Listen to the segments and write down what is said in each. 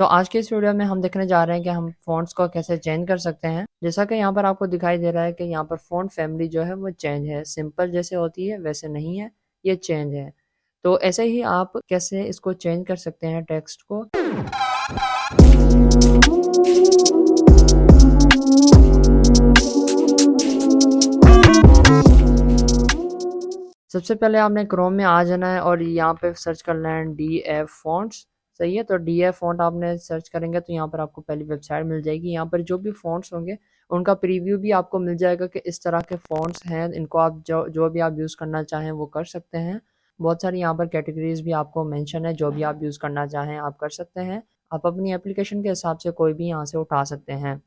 तो आज के इस वीडियो में हम देखने जा रहे हैं कि हम फ़ॉन्ट्स को कैसे चेंज कर सकते हैं। जैसा कि यहाँ पर आपको दिखाई दे रहा है कि यहाँ पर फ़ॉन्ट फैमिली जो है वो चेंज है, सिंपल जैसे होती है वैसे नहीं है, ये चेंज है। तो ऐसे ही आप कैसे इसको चेंज कर सकते हैं टेक्स्ट को। सबसे पहले आपने क्रोम में आ जाना है और यहाँ पे सर्च करना है DF फ़ॉन्ट्स। सही है, तो DF फ़ॉन्ट आपने सर्च करेंगे तो यहाँ पर आपको पहली वेबसाइट मिल जाएगी। यहाँ पर जो भी फ़ॉन्ट्स होंगे उनका प्रीव्यू भी आपको मिल जाएगा कि इस तरह के फ़ॉन्ट्स हैं, इनको आप जो भी आप यूज़ करना चाहें वो कर सकते हैं। बहुत सारी यहाँ पर कैटेगरीज भी आपको मेंशन है, जो भी आप यूज़ करना चाहें आप कर सकते हैं। आप अपनी एप्लीकेशन के हिसाब से कोई भी यहाँ से उठा सकते हैं।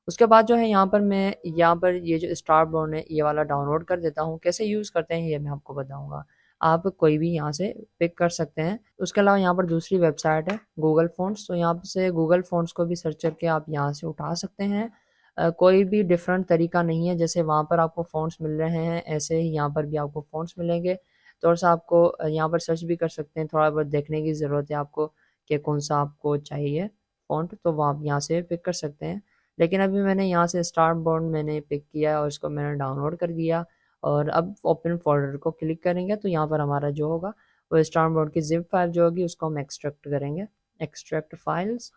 उसके बाद जो है यहाँ पर मैं यहाँ पर ये जो स्टार बॉन्ड है ये वाला डाउनलोड कर देता हूँ। कैसे यूज़ करते हैं ये मैं आपको बताऊँगा। आप कोई भी यहाँ से पिक कर सकते हैं। उसके अलावा यहाँ पर दूसरी वेबसाइट है गूगल फ़ॉन्ट्स, तो यहाँ से गूगल फ़ॉन्ट्स को भी सर्च करके आप यहाँ से उठा सकते हैं। कोई भी डिफरेंट तरीका नहीं है, जैसे वहाँ पर आपको फ़ॉन्ट्स मिल रहे हैं ऐसे ही यहाँ पर भी आपको फ़ॉन्ट्स मिलेंगे। थोड़ा सा आपको यहाँ पर सर्च भी कर सकते हैं, थोड़ा बहुत देखने की ज़रूरत है आपको कि कौन सा आपको चाहिए फ़ॉन्ट, तो वो आप यहाँ से पिक कर सकते हैं। लेकिन अभी मैंने यहाँ से स्टार बॉन्ड मैंने पिक किया और इसको मैंने डाउनलोड कर दिया। और अब ओपन फोल्डर को क्लिक करेंगे तो यहाँ पर हमारा जो होगा वो स्टार बॉन्ड की जिप फाइल जो होगी उसको हम एक्सट्रैक्ट करेंगे, एक्सट्रैक्ट फाइल्स।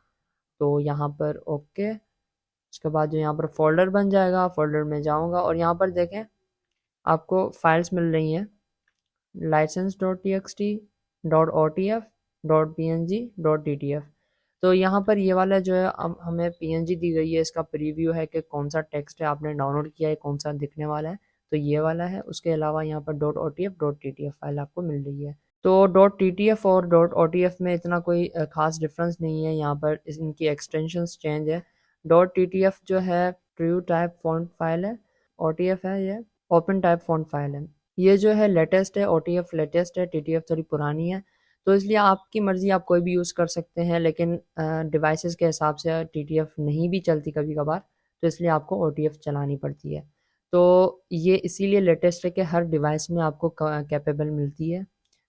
तो यहाँ पर ओके, उसके बाद जो यहाँ पर फोल्डर बन जाएगा, फोल्डर में जाऊँगा और यहाँ पर देखें आपको फाइल्स मिल रही हैं license.txt, .otf, .png, .ttf। तो यहाँ पर ये वाला जो है अब हमें PNG दी गई है, इसका प्रीव्यू है कि कौन सा टेक्स्ट है आपने डाउनलोड किया है, कौन सा दिखने वाला है, तो ये वाला है। उसके अलावा यहाँ पर .otf, .ttf फाइल आपको मिल रही है। तो .ttf और .otf में इतना कोई खास डिफरेंस नहीं है, यहाँ पर इनकी एक्सटेंशंस चेंज है। .ttf जो है ट्रू टाइप फॉन्ट फाइल है, OTF है ये ओपन टाइप फॉन्ट फाइल है। ये जो है लेटेस्ट है, OTF लेटेस्ट है, TTF थोड़ी पुरानी है। तो इसलिए आपकी मर्ज़ी, आप कोई भी यूज़ कर सकते हैं, लेकिन डिवाइसेस के हिसाब से TTF नहीं भी चलती कभी कभार, तो इसलिए आपको OTF चलानी पड़ती है। तो ये इसीलिए लेटेस्ट है कि हर डिवाइस में आपको कैपेबल मिलती है,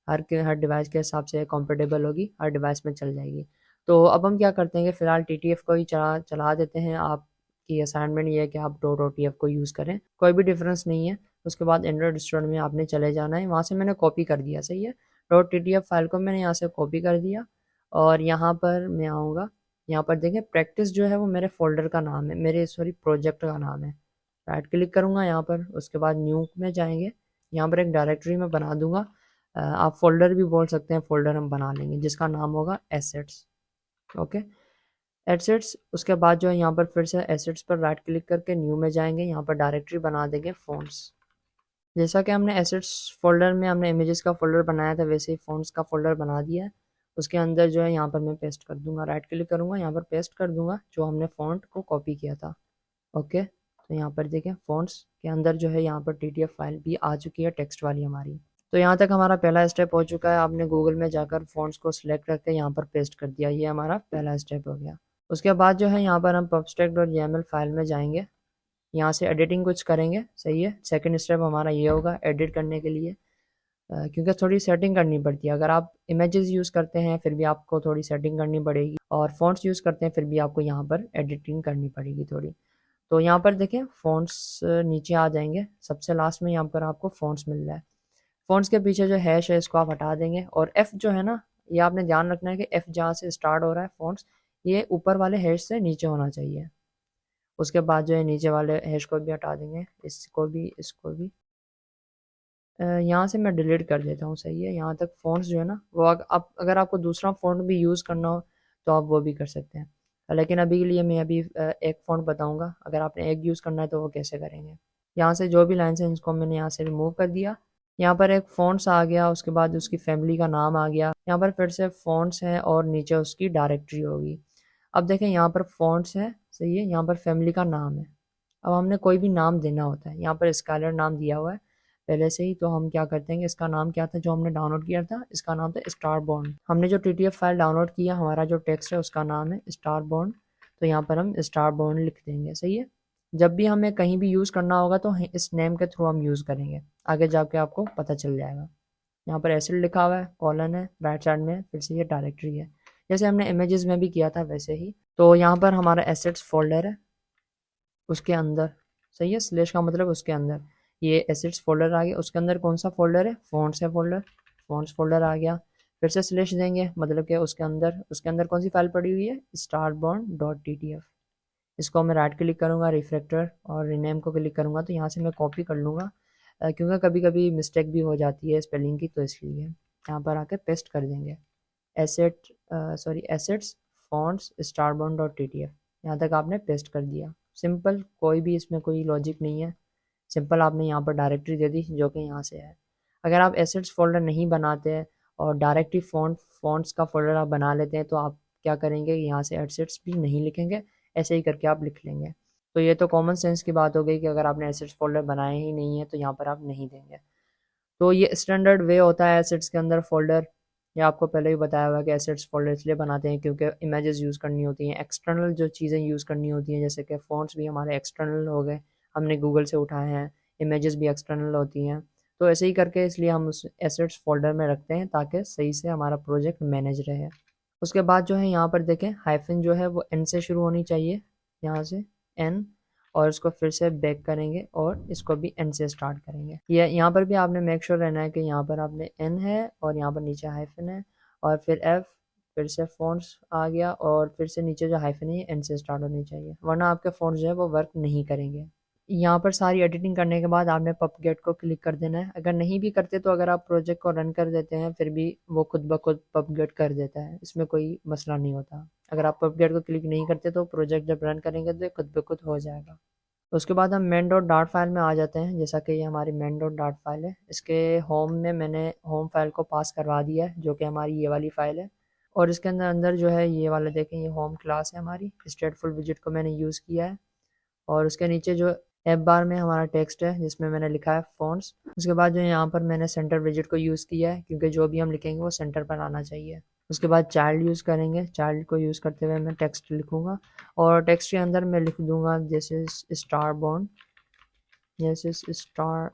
हर डिवाइस के हिसाब से कंपेटेबल होगी, हर डिवाइस में चल जाएगी। तो अब हम क्या करते हैं कि फ़िलहाल TTF को ही चला देते हैं। आपकी असाइनमेंट ये है कि आप .otf को यूज़ करें, कोई भी डिफरेंस नहीं है। उसके बाद एंड्रॉयड स्टोर में आपने चले जाना है, वहाँ से मैंने कॉपी कर दिया, सही है। .ttf फाइल को मैंने यहाँ से कॉपी कर दिया और यहाँ पर मैं आऊँगा। यहाँ पर देखें प्रैक्टिस जो है वो मेरे फोल्डर का नाम है, मेरे सॉरी प्रोजेक्ट का नाम है। राइट क्लिक करूँगा यहाँ पर, उसके बाद न्यू में जाएंगे, यहाँ पर एक डायरेक्टरी में बना दूंगा। आप फोल्डर भी बोल सकते हैं, फोल्डर हम बना लेंगे जिसका नाम होगा एसेट्स। Okay, assets. उसके बाद जो है यहाँ पर फिर से एसेट्स पर राइट क्लिक करके न्यू में जाएंगे, यहाँ पर डायरेक्टरी बना देंगे फ़ॉन्ट्स। जैसा कि हमने एसेट्स फोल्डर में हमने इमेजेस का फोल्डर बनाया था, वैसे ही फ़ॉन्ट्स का फोल्डर बना दिया है। उसके अंदर जो है यहाँ पर मैं पेस्ट कर दूंगा, राइट क्लिक करूँगा, यहाँ पर पेस्ट कर दूंगा जो हमने फ़ॉन्ट को कॉपी किया था। ओके, तो यहाँ पर देखें फ़ॉन्ट्स के अंदर जो है यहाँ पर TTF फाइल भी आ चुकी है, टेक्स्ट वाली हमारी। तो यहाँ तक हमारा पहला स्टेप हो चुका है। आपने गूगल में जाकर फ़ॉन्ट्स को सिलेक्ट करके यहाँ पर पेस्ट कर दिया, ये हमारा पहला स्टेप हो गया। उसके बाद जो है यहाँ पर हम pubstack.yaml फाइल में जाएंगे, यहाँ से एडिटिंग कुछ करेंगे, सही है। सेकंड स्टेप हमारा ये होगा एडिट करने के लिए, क्योंकि थोड़ी सेटिंग करनी पड़ती है। अगर आप इमेजेस यूज़ करते हैं फिर भी आपको थोड़ी सेटिंग करनी पड़ेगी, और फ़ॉन्ट्स यूज़ करते हैं फिर भी आपको यहाँ पर एडिटिंग करनी पड़ेगी थोड़ी। तो यहाँ पर देखें फ़ॉन्ट्स नीचे आ जाएंगे, सबसे लास्ट में यहाँ पर आपको फ़ॉन्ट्स मिल रहा है। फ़ॉन्ट्स के पीछे जो हैश है इसको आप हटा देंगे, और F जो है ना, ये आपने ध्यान रखना है कि F जहाँ से स्टार्ट हो रहा है फ़ॉन्ट्स, ये ऊपर वाले हैश से नीचे होना चाहिए। उसके बाद जो है नीचे वाले हैश को भी हटा देंगे, इसको भी यहाँ से मैं डिलीट कर देता हूँ, सही है। यहाँ तक फ़ॉन्ट्स जो है ना वो आप अगर आपको दूसरा फ़ॉन्ट भी यूज़ करना हो तो आप वो भी कर सकते हैं, लेकिन अभी के लिए मैं एक फ़ॉन्ट बताऊँगा। अगर आपने एक यूज़ करना है तो वो कैसे करेंगे। यहाँ से जो भी लाइन्स हैं इनको मैंने यहाँ से रिमूव कर दिया। यहाँ पर एक फ़ॉन्ट्स आ गया, उसके बाद उसकी फैमिली का नाम आ गया। यहाँ पर फिर से फ़ॉन्ट्स हैं और नीचे उसकी डायरेक्टरी होगी। अब देखें यहाँ पर फ़ॉन्ट्स है, सही है, यहाँ पर फैमिली का नाम है। अब हमने कोई भी नाम देना होता है, यहाँ पर स्काइलर नाम दिया हुआ है पहले से ही, तो हम क्या करते हैं, इसका नाम क्या था जो हमने डाउनलोड किया था, इसका नाम था स्टार बॉन्ड। हमने जो TTF फाइल डाउनलोड किया, हमारा जो टेक्स्ट है उसका नाम है स्टार बॉन्ड, तो यहाँ पर हम स्टार बॉन्ड लिख देंगे, सही है। जब भी हमें कहीं भी यूज़ करना होगा तो इस नेम के थ्रू हम यूज़ करेंगे, आगे जाके आपको पता चल जाएगा। यहाँ पर एसिड लिखा हुआ है, कॉलन है, राइट साइड में फिर से ये डायरेक्टरी है। जैसे हमने इमेजेस में भी किया था वैसे ही। तो यहाँ पर हमारा एसेट्स फोल्डर है, उसके अंदर, सही है, स्लैश का मतलब उसके अंदर ये एसेट्स फोल्डर आ गया। उसके अंदर कौन सा फोल्डर है, फ़ॉन्ट्स है फोल्डर, फ़ॉन्ट्स फोल्डर आ गया। फिर से स्लैश देंगे, मतलब कि उसके अंदर कौन सी फाइल पड़ी हुई है, starborn.ttf। इसको मैं राइट क्लिक करूँगा, रिफ्रैक्टर और रीनेम को क्लिक करूँगा तो यहाँ से मैं कॉपी कर लूँगा, क्योंकि कभी कभी मिस्टेक भी हो जाती है स्पेलिंग की, तो इसलिए यहाँ पर आके पेस्ट कर देंगे। एसेट्स फॉन्ट्स starborn.ttf, यहाँ तक आपने पेस्ट कर दिया। सिंपल, कोई भी इसमें कोई लॉजिक नहीं है, सिंपल आपने यहाँ पर डायरेक्टरी दे दी जो कि यहाँ से है। अगर आप एसेट्स फोल्डर नहीं बनाते हैं और डायरेक्टली फॉन्ट्स का फोल्डर आप बना लेते हैं तो आप क्या करेंगे, यहाँ से एसेट्स भी नहीं लिखेंगे, ऐसे ही करके आप लिख लेंगे। तो ये तो कॉमन सेंस की बात हो गई कि अगर आपने एसेट्स फोल्डर बनाए ही नहीं है तो यहाँ पर आप नहीं देंगे। तो ये स्टैंडर्ड वे होता है एसेट्स के अंदर फोल्डर। ये आपको पहले ही बताया हुआ है कि एसेट्स फोल्डर इसलिए बनाते हैं क्योंकि इमेजेस यूज़ करनी होती हैं, एक्सटर्नल जो चीज़ें यूज़ करनी होती हैं, जैसे कि फ़ॉन्ट्स भी हमारे एक्सटर्नल हो गए, हमने गूगल से उठाए हैं, इमेजेस भी एक्सटर्नल होती हैं। तो ऐसे ही करके इसलिए हम उस एसेट्स फोल्डर में रखते हैं ताकि सही से हमारा प्रोजेक्ट मैनेज रहे। उसके बाद जो है यहाँ पर देखें, हाइफन जो है वो एन से शुरू होनी चाहिए, यहाँ से एन, और इसको फिर से बैक करेंगे और इसको भी एन से स्टार्ट करेंगे। ये यहाँ पर भी आपने मेक श्योर रहना है कि यहाँ पर आपने एन है और यहाँ पर नीचे हाइफन है और फिर एफ, फिर से फ़ॉन्ट्स आ गया और फिर से नीचे जो हाइफन है एन से स्टार्ट होनी चाहिए, वरना आपके फ़ॉन्ट्स जो है वो वर्क नहीं करेंगे। यहाँ पर सारी एडिटिंग करने के बाद आपने पबगेट को क्लिक कर देना है। अगर नहीं भी करते तो अगर आप प्रोजेक्ट को रन कर देते हैं फिर भी वो खुद ब खुद पबगेट कर देता है, इसमें कोई मसला नहीं होता। अगर आप पबगेट को क्लिक नहीं करते तो प्रोजेक्ट जब रन करेंगे तो खुद ब खुद हो जाएगा। उसके बाद हम मेन डॉट डार्ट फाइल में आ जाते हैं। जैसा कि ये हमारी मेन डॉट डार्ट फाइल है, इसके होम में मैंने होम फाइल को पास करवा दिया है जो कि हमारी ये वाली फाइल है। और इसके अंदर अंदर जो है ये वाला देखें, ये होम क्लास है हमारी, स्टेटफुल विजिट को मैंने यूज़ किया है। और उसके नीचे जो ऐप बार में हमारा टेक्स्ट है जिसमें मैंने लिखा है फ़ॉन्ट्स। उसके बाद जो यहाँ पर मैंने सेंटर विजिट को यूज़ किया है क्योंकि जो भी हम लिखेंगे वो सेंटर पर आना चाहिए। उसके बाद चाइल्ड यूज़ करेंगे, चाइल्ड को यूज़ करते हुए मैं टेक्स्ट लिखूँगा और टेक्स्ट के अंदर मैं लिख दूँगा this is star born, this is star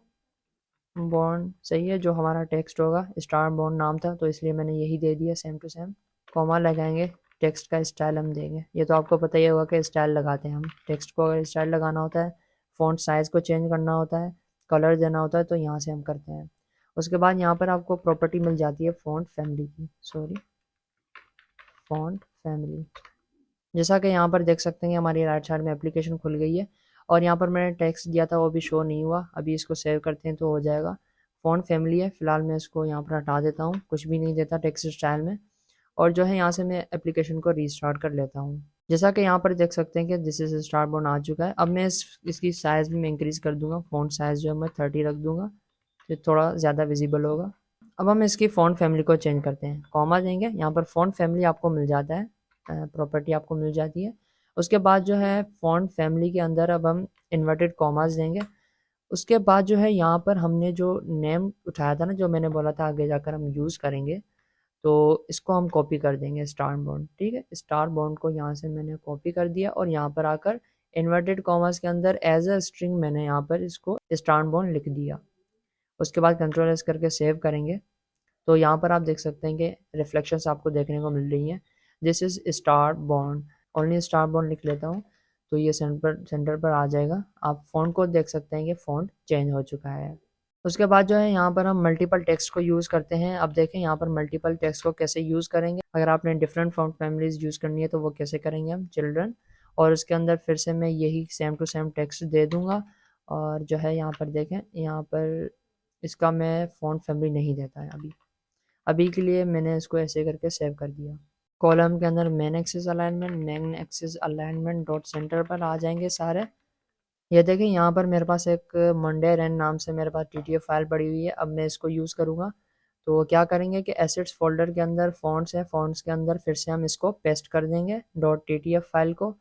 born, सही है। जो हमारा टेक्स्ट होगा स्टार बॉर्न नाम था तो इसलिए मैंने यही दे दिया सेम टू सेम। कॉमा लगाएंगे, टेक्स्ट का स्टाइल हम देंगे, ये तो आपको पता ही होगा कि स्टाइल लगाते हैं हम टेक्स्ट को, अगर स्टाइल लगाना होता है, फ़ॉन्ट साइज़ को चेंज करना होता है, कलर देना होता है तो यहाँ से हम करते हैं। उसके बाद यहाँ पर आपको प्रॉपर्टी मिल जाती है फ़ॉन्ट फैमिली की, फ़ॉन्ट फैमिली। जैसा कि यहाँ पर देख सकते हैं हमारी राइट साइड में एप्लीकेशन खुल गई है और यहाँ पर मैंने टेक्स्ट दिया था वो भी शो नहीं हुआ। अभी इसको सेव करते हैं तो हो जाएगा। फ़ॉन्ट फैमिली है, फिलहाल मैं इसको यहाँ पर हटा देता हूँ, कुछ भी नहीं देता टेक्स्ट स्टाइल में। और जो है यहाँ से मैं एप्लीकेशन को रीस्टार्ट कर लेता हूँ। जैसा कि यहाँ पर देख सकते हैं कि दिस इज स्टार बॉर्न आ चुका है। अब मैं इसकी साइज़ भी मैं इंक्रीज़ कर दूंगा, फ़ॉन्ट साइज़ जो है मैं 30 रख दूंगा तो थोड़ा ज़्यादा विजिबल होगा। अब हम इसकी फ़ॉन्ट फैमिली को चेंज करते हैं, कॉमा देंगे, यहाँ पर फ़ॉन्ट फैमिली आपको मिल जाता है, प्रॉपर्टी आपको मिल जाती है। उसके बाद जो है फ़ॉन्ट फैमिली के अंदर अब हम इन्वर्टेड कॉमास देंगे। उसके बाद जो है यहाँ पर हमने जो नेम उठाया था ना, जो मैंने बोला था आगे जाकर हम यूज़ करेंगे, तो इसको हम कॉपी कर देंगे स्टार बॉन्ड, ठीक है। स्टार बॉन्ड को यहाँ से मैंने कॉपी कर दिया और यहाँ पर आकर इन्वर्टेड कॉमर्स के अंदर एज अ स्ट्रिंग मैंने यहाँ पर इसको स्टार बॉन्ड लिख दिया। उसके बाद कंट्रोल एस करके सेव करेंगे तो यहाँ पर आप देख सकते हैं कि रिफ्लेक्शंस आपको देखने को मिल रही हैं। This is star bond, only star bond लिख लेता हूँ तो ये सेंटर पर आ जाएगा। आप फ़ॉन्ट को देख सकते हैं कि फ़ॉन्ट चेंज हो चुका है। उसके बाद जो है यहाँ पर हम मल्टीपल टेक्स्ट को यूज़ करते हैं। अब देखें यहाँ पर मल्टीपल टेक्स्ट को कैसे यूज़ करेंगे, अगर आपने डिफरेंट फॉन्ट फैमिलीज़ यूज़ करनी है तो वो कैसे करेंगे हम, चिल्ड्रन, और उसके अंदर फिर से मैं यही सेम टू सेम टेक्स्ट दे दूँगा। और जो है यहाँ पर देखें, यहाँ पर इसका मैं फ़ॉन्ट फैमिली नहीं देता है अभी, अभी के लिए मैंने इसको ऐसे करके सेव कर दिया। कॉलम के अंदर main axis alignment dot centre पर आ जाएंगे सारे। ये देखें यहाँ पर मेरे पास एक मंडे रन नाम से मेरे पास टीटीएफ फाइल पड़ी हुई है। अब मैं इसको यूज़ करूँगा तो क्या करेंगे कि एसेट्स फोल्डर के अंदर फ़ॉन्ट्स है, फ़ॉन्ट्स के अंदर फिर से हम इसको पेस्ट कर देंगे डॉट टीटीएफ फाइल को।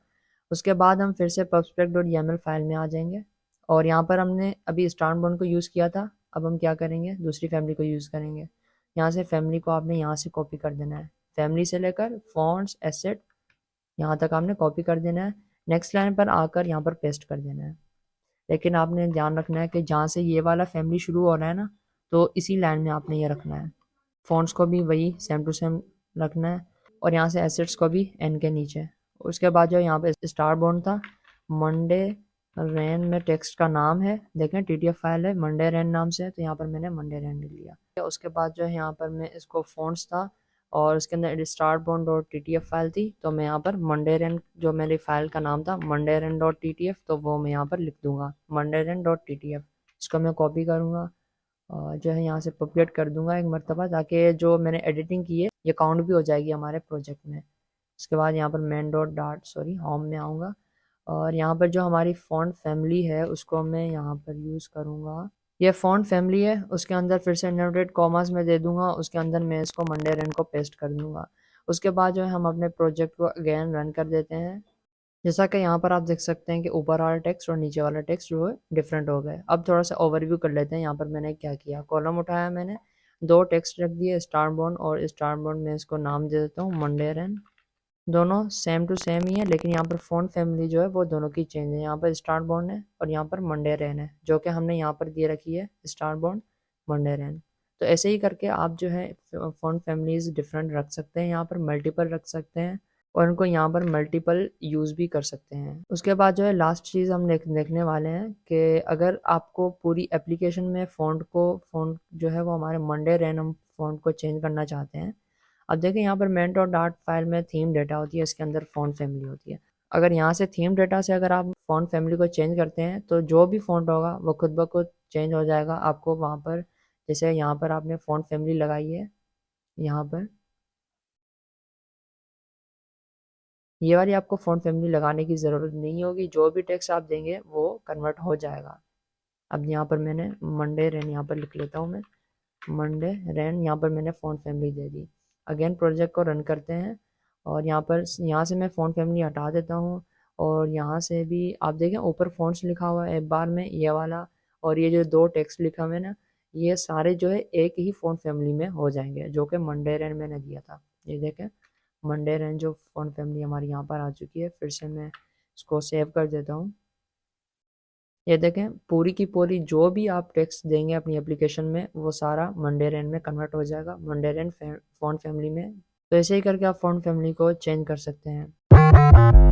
उसके बाद हम फिर से पब्सपेक डॉट YAML फाइल में आ जाएंगे और यहाँ पर हमने अभी स्टार बॉन्ड को यूज़ किया था, अब हम क्या करेंगे, दूसरी फैमिली को यूज़ करेंगे। यहाँ से फैमिली को आपने यहाँ से कॉपी कर देना है, फैमिली से लेकर फ़ॉन्ट्स एसेट यहाँ तक आपने कॉपी कर देना है। नेक्स्ट लाइन पर आकर यहाँ पर पेस्ट कर देना है। लेकिन आपने ध्यान रखना है कि जहाँ से ये वाला फैमिली शुरू हो रहा है ना, तो इसी लाइन में आपने ये रखना है। फ़ॉन्ट्स को भी वही सेम टू सेम रखना है। और यहाँ से एसेट्स को भी एन के नीचे। उसके बाद जो यहाँ पे स्टार बॉन्ड था, मंडे रैन में टेक्स्ट का नाम है, देखें टीटीएफ फाइल है मंडे रैन नाम से है, तो यहाँ पर मैंने मंडे रैन लिख लिया। उसके बाद जो है यहाँ पर मैं इसको फ़ॉन्ट्स था और उसके अंदर star bond dot TTF file थी, तो मैं यहाँ पर मंडे रैन जो मेरी फाइल का नाम था मंडे रैन डॉट टीटीएफ, तो वो मैं यहाँ पर लिख दूंगा मंडे रैन डॉट टीटीएफ। इसको मैं कॉपी करूँगा और जो है यहाँ से पब्लिकेट कर दूंगा एक मरतबा, ताकि जो मैंने एडिटिंग की है ये काउंट भी हो जाएगी हमारे प्रोजेक्ट में। उसके बाद यहाँ पर main dot dot sorry home में आऊँगा और यहाँ पर जो हमारी फ़ॉन्ट फैमिली है उसको मैं यहाँ पर यूज़ करूँगा। ये फ़ॉन्ट फैमिली है, उसके अंदर फिर से इनवर्टेड कॉमास में दे दूंगा, उसके अंदर मैं इसको मंडे रन को पेस्ट कर दूंगा। उसके बाद जो है हम अपने प्रोजेक्ट को अगेन रन कर देते हैं। जैसा कि यहाँ पर आप देख सकते हैं कि ऊपर वाला टेक्स्ट और नीचे वाला टेक्स्ट जो है डिफरेंट हो गए। अब थोड़ा सा ओवरव्यू कर लेते हैं। यहाँ पर मैंने क्या किया, कॉलम उठाया, मैंने दो टेक्स्ट रख दिए स्टार बॉन्ड और स्टार बॉन्ड में इसको नाम दे देता हूँ मंडे रन। दोनों सेम टू सेम ही है, लेकिन यहाँ पर फ़ॉन्ट फैमिली जो है वो दोनों की चेंज है। यहाँ पर स्टार बॉन्ड है और यहाँ पर मंडे रैन है, जो कि हमने यहाँ पर दिए रखी है स्टार बॉन्ड मंडे रैन। तो ऐसे ही करके आप जो है फ़ॉन्ट फैमिलीज डिफरेंट रख सकते हैं, यहाँ पर मल्टीपल रख सकते हैं और उनको यहाँ पर मल्टीपल यूज़ भी कर सकते हैं। उसके बाद जो है लास्ट चीज़ हम देखने वाले हैं कि अगर आपको पूरी एप्लीकेशन में फ़ॉन्ट जो है वो हमारे मंडे रैन हम फ़ॉन्ट को चेंज करना चाहते हैं। अब देखिए यहाँ पर मेन डॉट डाट फाइल में थीम डेटा होती है, इसके अंदर फ़ॉन्ट फैमिली होती है। अगर यहाँ से थीम डेटा से अगर आप फ़ॉन्ट फैमिली को चेंज करते हैं तो जो भी फ़ॉन्ट होगा वो खुद ब खुद चेंज हो जाएगा आपको वहाँ पर। जैसे यहाँ पर आपने फ़ॉन्ट फैमिली लगाई है, यहाँ पर ये वाली आपको फ़ॉन्ट फैमिली लगाने की ज़रूरत नहीं होगी, जो भी टेक्स्ट आप देंगे वो कन्वर्ट हो जाएगा। अब यहाँ पर मैंने मंडे रैन यहाँ पर लिख लेता हूँ मैं, मंडे रैन यहाँ पर मैंने फ़ॉन्ट फैमिली दे दी। अगेन प्रोजेक्ट को रन करते हैं और यहाँ से मैं फ़ॉन्ट फैमिली हटा देता हूँ और यहाँ से भी आप देखें ऊपर फ़ॉन्ट्स लिखा हुआ है एक बार में ये वाला, और ये जो दो टेक्स्ट लिखा हुआ है ना, ये सारे जो है एक ही फ़ॉन्ट फैमिली में हो जाएंगे, जो कि मंडे रैन मैंने दिया था। ये देखें मंडे रैन जो फ़ॉन्ट फैमिली हमारी यहाँ पर आ चुकी है। फिर से मैं इसको सेव कर देता हूँ। ये देखें पूरी की पूरी जो भी आप टेक्स्ट देंगे अपनी एप्लीकेशन में वो सारा मंडे रैन में कन्वर्ट हो जाएगा, मंडे रैन फ़ॉन्ट फैमिली में। तो ऐसे ही करके आप फ़ॉन्ट फैमिली को चेंज कर सकते हैं।